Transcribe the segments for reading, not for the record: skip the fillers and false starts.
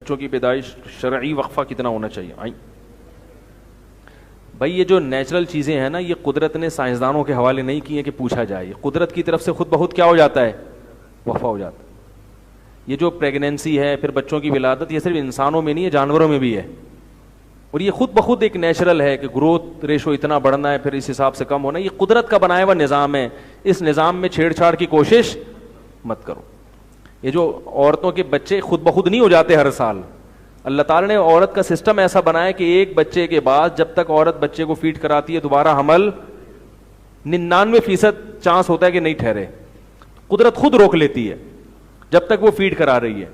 بچوں کی پیدائش شرعی وقفہ کتنا ہونا چاہیے؟ بھائی یہ جو نیچرل چیزیں ہیں نا یہ قدرت نے سائنسدانوں کے حوالے نہیں کی ہیں کہ پوچھا جائے, قدرت کی طرف سے خود بخود کیا ہو جاتا ہے, وقفہ ہو جاتا ہے. یہ جو پریگنینسی ہے پھر بچوں کی ولادت یہ صرف انسانوں میں نہیں ہے, جانوروں میں بھی ہے, اور یہ خود بخود ایک نیچرل ہے کہ گروتھ ریشو اتنا بڑھنا ہے پھر اس حساب سے کم ہونا ہے. یہ قدرت کا بنایا ہوا نظام ہے, اس نظام میں چھیڑ چھاڑ کی کوشش مت کرو. یہ جو عورتوں کے بچے خود بخود نہیں ہو جاتے ہر سال, اللہ تعالیٰ نے عورت کا سسٹم ایسا بنایا کہ ایک بچے کے بعد جب تک عورت بچے کو فیڈ کراتی ہے دوبارہ حمل 99% چانس ہوتا ہے کہ نہیں ٹھہرے. قدرت خود روک لیتی ہے جب تک وہ فیڈ کرا رہی ہے.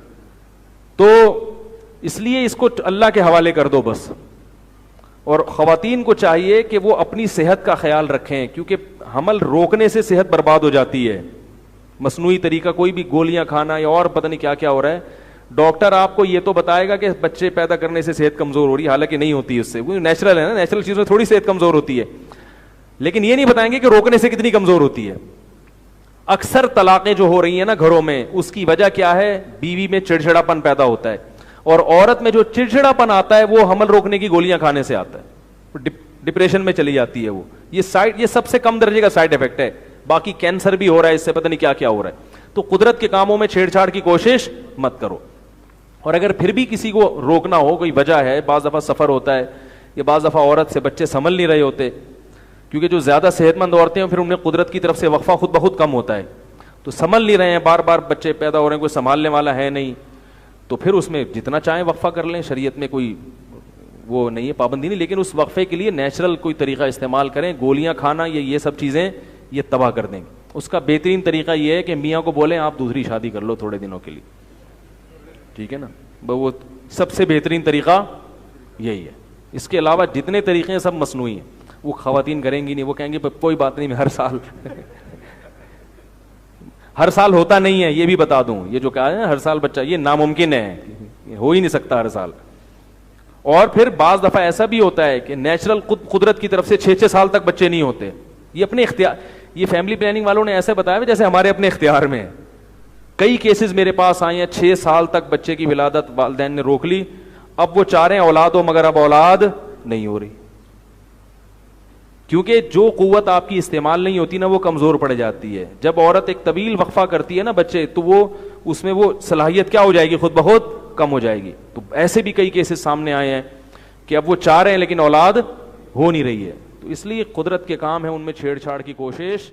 تو اس لیے اس کو اللہ کے حوالے کر دو بس. اور خواتین کو چاہیے کہ وہ اپنی صحت کا خیال رکھیں, کیونکہ حمل روکنے سے صحت برباد ہو جاتی ہے. مصنوعی طریقہ کوئی بھی گولیاں کھانا یا اور پتہ نہیں کیا کیا ہو رہا ہے, ڈاکٹر آپ کو یہ تو بتائے گا کہ بچے پیدا کرنے سے صحت کمزور ہو رہی ہے, حالانکہ نہیں ہوتی اس سے, وہ نیچرل ہے نا, نیچرل چیزوں میں تھوڑی صحت کمزور ہوتی ہے. لیکن یہ نہیں بتائیں گے کہ روکنے سے کتنی کمزور ہوتی ہے. اکثر طلاقیں جو ہو رہی ہیں نا گھروں میں, اس کی وجہ کیا ہے, بیوی میں چڑچڑاپن پیدا ہوتا ہے, اور عورت میں جو چڑچڑاپن آتا ہے وہ حمل روکنے کی گولیاں کھانے سے آتا ہے, ڈپریشن میں چلی جاتی ہے وہ. یہ سب سے کم درجے کا سائڈ افیکٹ ہے, باقی کینسر بھی ہو رہا ہے اس سے, پتہ نہیں کیا کیا ہو رہا ہے. تو قدرت کے کاموں میں چھیڑ چھاڑ کی کوشش مت کرو. اور اگر پھر بھی کسی کو روکنا ہو, کوئی وجہ ہے, بعض دفعہ سفر ہوتا ہے, یا بعض دفعہ عورت سے بچے سنبھل نہیں رہے ہوتے, کیونکہ جو زیادہ صحت مند عورتیں ہیں پھر انہیں قدرت کی طرف سے وقفہ خود بخود کم ہوتا ہے, تو سنبھل نہیں رہے ہیں, بار بار بچے پیدا ہو رہے ہیں, کوئی سنبھالنے والا ہے نہیں, تو پھر اس میں جتنا چاہیں وقفہ کر لیں, شریعت میں کوئی وہ نہیں ہے, پابندی نہیں. لیکن اس وقفے کے لیے نیچرل کوئی طریقہ استعمال کریں. گولیاں کھانا یہ سب چیزیں یہ تباہ کر دیں گے. اس کا بہترین طریقہ یہ ہے کہ میاں کو بولیں آپ دوسری شادی کر لو تھوڑے دنوں کے لیے, ٹھیک ہے نا, وہ سب سے بہترین طریقہ یہی ہے. اس کے علاوہ جتنے طریقے ہیں سب مصنوعی ہیں, وہ خواتین کریں گی نہیں, وہ کہیں گے کوئی بات نہیں, میں ہر سال ہوتا نہیں ہے, یہ بھی بتا دوں, یہ جو کہا ہے ہر سال بچہ, یہ ناممکن ہے, ہو ہی نہیں سکتا ہر سال. اور پھر بعض دفعہ ایسا بھی ہوتا ہے کہ نیچرل قدرت کی طرف سے 6 سال تک بچے نہیں ہوتے, یہ اپنے اختیار, یہ فیملی پلاننگ والوں نے ایسے بتایا جیسے ہمارے اپنے اختیار میں. کئی کیسز میرے پاس آئے ہیں 6 سال تک بچے کی ولادت والدین نے روک لی, اب وہ چاہ رہے ہیں اولاد ہو مگر اب اولاد نہیں ہو رہی, کیونکہ جو قوت آپ کی استعمال نہیں ہوتی نا وہ کمزور پڑ جاتی ہے. جب عورت ایک طویل وقفہ کرتی ہے نا بچے, تو وہ اس میں وہ صلاحیت کیا ہو جائے گی, خود بخود کم ہو جائے گی. تو ایسے بھی کئی کیسز سامنے آئے ہیں کہ اب وہ چاہ رہے ہیں لیکن اولاد ہو نہیں رہی ہے. تو اس لیے قدرت کے کام ہیں, ان میں چھیڑ چھاڑ کی کوشش